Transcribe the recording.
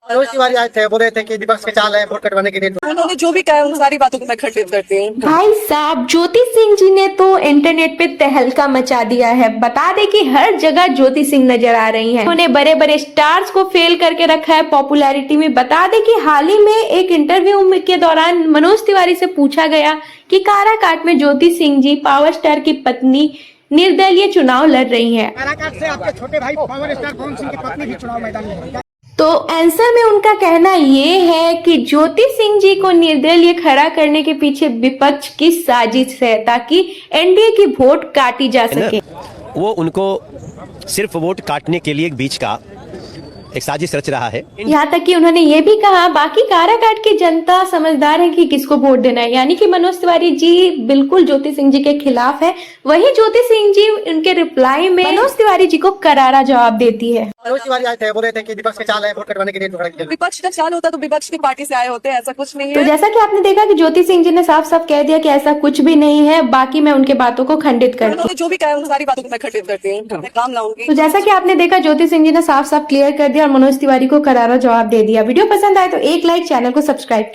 मनोज तिवारी आए थे, बोल रहे थे कि विपक्ष के चाल है वोट कटवाने के लिए। उन्होंने जो भी कहा उन सारी बातों को मैं खंडित करती हूँ। भाई साहब, ज्योति सिंह जी ने तो इंटरनेट पे तहलका मचा दिया है। बता दे कि हर जगह ज्योति सिंह नजर आ रही हैं। उन्होंने बड़े बड़े स्टार्स को फेल करके रखा है पॉपुलैरिटी में। बता दे कि हाल ही में एक इंटरव्यू के दौरान मनोज तिवारी से पूछा गया कि काराकाट में ज्योति सिंह जी पावर स्टार की पत्नी निर्दलीय चुनाव लड़ रही हैं। काराकाट से आपके छोटे भाई पावर स्टार पवन सिंह की पत्नी भी चुनाव मैदान में है। तो आंसर में उनका कहना ये है कि ज्योति सिंह जी को निर्दलीय खड़ा करने के पीछे विपक्ष की साजिश है ताकि एनडीए की वोट काटी जा सके। वो उनको सिर्फ वोट काटने के लिए एक बीच का एक साजिश रच रहा है। यहाँ तक कि उन्होंने ये भी कहा बाकी काराकाट की जनता समझदार है कि किसको वोट देना है, यानी कि मनोज तिवारी जी बिल्कुल ज्योति सिंह जी के खिलाफ है। वहीं ज्योति सिंह जी उनके रिप्लाई में मनोज तिवारी जी को करारा जवाब देती है। मनोज तिवारी आए थे, बोल रहे थे कि विपक्ष के चाल है वोट कटवाने के लिए। विपक्ष का चाल होता तो विपक्ष की पार्टी से आए होते, ऐसा कुछ नहीं तो है। जैसा कि आपने देखा कि ज्योति सिंह जी ने साफ साफ कह दिया कि ऐसा कुछ भी नहीं है। बाकी मैं उनके बातों को खंडित करती हूँ। उन्होंने जो भी कहा उन सारी बातों को मैं खंडित करती हूँ, मैं काम लाऊंगी। तो जैसा कि आपने देखा ज्योति सिंह जी ने साफ साफ क्लियर कर दिया और मनोज तिवारी को करारा जवाब दे दिया। वीडियो पसंद आए तो एक लाइक, चैनल को सब्सक्राइब कीजिए।